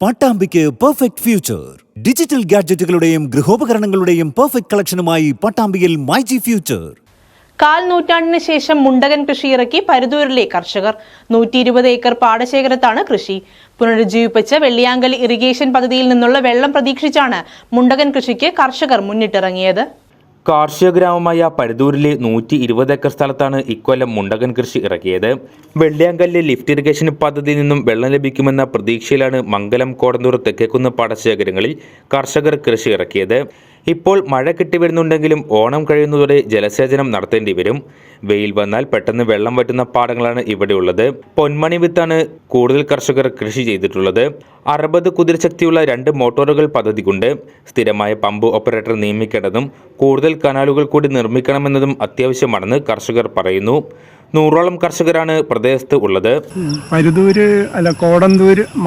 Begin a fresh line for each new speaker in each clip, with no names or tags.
പട്ടാമ്പിക്ക് perfect future. Digital ഗാഡ്ജറ്റുകളുടെയും ഗൃഹോപകരണങ്ങളുടെയും perfect കളക്ഷനുമായി പട്ടാമ്പിയിൽ മൈജി ഫ്യൂച്ചർ.
കാൽ നൂറ്റാണ്ടിന് ശേഷം മുണ്ടകൻ കൃഷി ഇറക്കി പരുതൂരിലെ കർഷകർ. 120 ഏക്കർ പാടശേഖരത്താണ് കൃഷി. പുനരുജ്ജീവിപ്പിച്ച വെള്ളിയാങ്കൽ ഇറിഗേഷൻ പദ്ധതിയിൽ നിന്നുള്ള വെള്ളം പ്രതീക്ഷിച്ചാണ് മുണ്ടകൻ കൃഷിക്ക് കർഷകർ മുന്നിട്ടിറങ്ങിയത്.
കാർഷിക ഗ്രാമമായ പരുതൂരിലെ 120 ഏക്കർ സ്ഥലത്താണ് ഇക്കൊല്ലം മുണ്ടകൻ കൃഷി ഇറക്കിയത്. വെള്ളിയാങ്കല്ലിലെ ലിഫ്റ്റ് ഇറിഗേഷൻ പദ്ധതിയിൽ നിന്നും വെള്ളം ലഭിക്കുമെന്ന പ്രതീക്ഷയിലാണ് മംഗലം, കോടന്തൂർ, തെക്കേക്കുന്ന് പാടശേഖരങ്ങളിൽ കർഷകർ കൃഷി ഇറക്കിയത്. ഇപ്പോൾ മഴ കിട്ടിവരുന്നുണ്ടെങ്കിലും ഓണം കഴിയുന്നതോടെ ജലസേചനം നടത്തേണ്ടി വരും. വെയിൽ വന്നാൽ പെട്ടെന്ന് വെള്ളം വറ്റുന്ന പാടങ്ങളാണ് ഇവിടെയുള്ളത്. പൊന്മണി വിത്താണ് കൂടുതൽ കർഷകർ കൃഷി ചെയ്തിട്ടുള്ളത്. 60 കുതിരശക്തിയുള്ള 2 മോട്ടോറുകൾ പദ്ധതിക്കുണ്ട്. സ്ഥിരമായ പമ്പ് ഓപ്പറേറ്റർ നിയമിക്കേണ്ടതും കൂടുതൽ കനാലുകൾ കൂടി നിർമ്മിക്കണമെന്നതും അത്യാവശ്യമാണെന്ന് കർഷകർ പറയുന്നു. 100ഓളം കർഷകരാണ് പ്രദേശത്ത് ഉള്ളത്.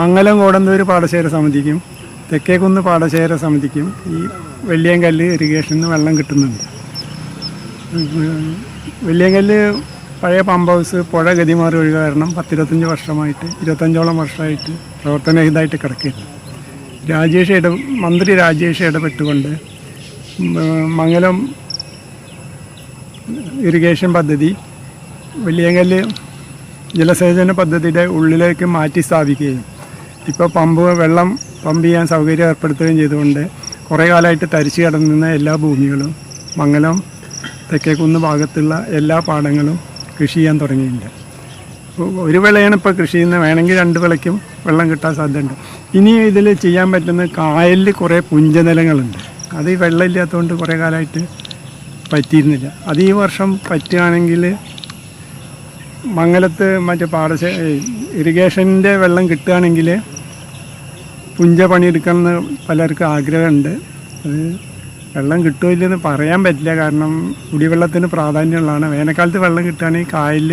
മംഗലം കോടന്തൂര് പാടശേഖര സമിതിക്കും തെക്കേക്കുന്ന് പാടശേഖര സമിതിക്കും ഈ വെള്ളിയാങ്കല്ല് ഇറിഗേഷന് വെള്ളം കിട്ടുന്നുണ്ട്. വെള്ളിയാങ്കല്ല് പഴയ പമ്പ് ഹൗസ് പുഴ ഗതിമാറി ഒഴുക കാരണം 25ഓളം വർഷമായിട്ട് പ്രവർത്തനരഹിതമായിട്ട് കിടക്കുകയായിരുന്നു. മന്ത്രി രാജേഷ് ഇടപെട്ടുകൊണ്ട് മംഗലം ഇറിഗേഷൻ പദ്ധതി വെള്ളിയാങ്കല്ല് ജലസേചന പദ്ധതിയുടെ ഉള്ളിലേക്ക് മാറ്റി സ്ഥാപിക്കുകയും ഇപ്പോൾ വെള്ളം പമ്പ് ചെയ്യാൻ സൗകര്യം ഏർപ്പെടുത്തുകയും ചെയ്തുകൊണ്ട് കുറേ കാലമായിട്ട് തരിച്ചു കിടന്നിരുന്ന എല്ലാ ഭൂമികളും മംഗലം തെക്കേക്കുന്ന് ഭാഗത്തുള്ള എല്ലാ പാടങ്ങളും കൃഷി ചെയ്യാൻ തുടങ്ങിയിട്ടുണ്ട്. ഒരു വിളയാണ് ഇപ്പോൾ കൃഷി ചെയ്യുന്നത്. വേണമെങ്കിൽ 2 വിളയ്ക്കും വെള്ളം കിട്ടാൻ സാധ്യതയുണ്ട്. ഇനി ഇതിൽ ചെയ്യാൻ പറ്റുന്ന കായലിൽ കുറേ പുഞ്ചനിലങ്ങളുണ്ട്. അത് ഈ വെള്ളം ഇല്ലാത്തതുകൊണ്ട് കുറേ കാലമായിട്ട് പറ്റിയിരുന്നില്ല. അത് ഈ വർഷം പറ്റുകയാണെങ്കിൽ മംഗലത്ത് ഇറിഗേഷൻ്റെ വെള്ളം കിട്ടുകയാണെങ്കിൽ പുഞ്ച പണിയെടുക്കണമെന്ന് പലർക്കും ആഗ്രഹമുണ്ട്. അത് വെള്ളം കിട്ടുമില്ലെന്ന് പറയാൻ പറ്റില്ല, കാരണം കുടിവെള്ളത്തിന് പ്രാധാന്യമുള്ളതാണ്. വേനൽക്കാലത്ത് വെള്ളം കിട്ടുകയാണെങ്കിൽ കായലിൽ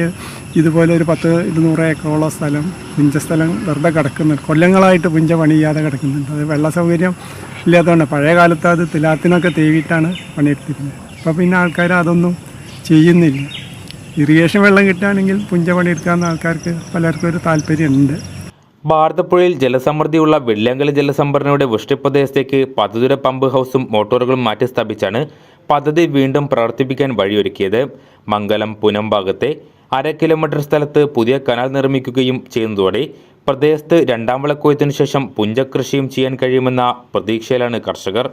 ഇതുപോലെ ഒരു 10-200 ഏക്കറോളം സ്ഥലം പുഞ്ചസ്ഥലം വെറുതെ കിടക്കുന്നുണ്ട്. കൊല്ലങ്ങളായിട്ട് പുഞ്ച പണി ചെയ്യാതെ കിടക്കുന്നുണ്ട്. അത് വെള്ള സൗകര്യം ഇല്ലാത്തതുകൊണ്ട് പഴയ കാലത്ത് അത് തിലാത്തിനൊക്കെ തേവിയിട്ടാണ് പണിയെടുത്തിരുന്നത്. അപ്പോൾ പിന്നെ ആൾക്കാർ അതൊന്നും ചെയ്യുന്നില്ല. ഇറിഗേഷൻ വെള്ളം കിട്ടുകയാണെങ്കിൽ പുഞ്ച പണിയെടുക്കാവുന്ന ആൾക്കാർക്ക് പലർക്കും ഒരു താല്പര്യമുണ്ട്.
ഭാരതപ്പുഴയിൽ ജലസമൃദ്ധിയുള്ള വെള്ളിയാങ്കൽ ജലസംഭരണിയുടെ വൃഷ്ടിപ്രദേശത്തേക്ക് പദ്ധതിയുടെ പമ്പ് ഹൗസും മോട്ടോറുകളും മാറ്റി സ്ഥാപിച്ചാണ് പദ്ധതി വീണ്ടും പ്രവർത്തിപ്പിക്കാൻ വഴിയൊരുക്കിയത്. മംഗലം പുനം ഭാഗത്തെ 1/2 കിലോമീറ്റർ സ്ഥലത്ത് പുതിയ കനാൽ നിർമ്മിക്കുകയും ചെയ്യുന്നതോടെ പ്രദേശത്ത് 2ാം വിളക്കൊയ്ത്തിനു ശേഷം പുഞ്ചകൃഷിയും ചെയ്യാൻ കഴിയുമെന്ന പ്രതീക്ഷയിലാണ് കർഷകർ.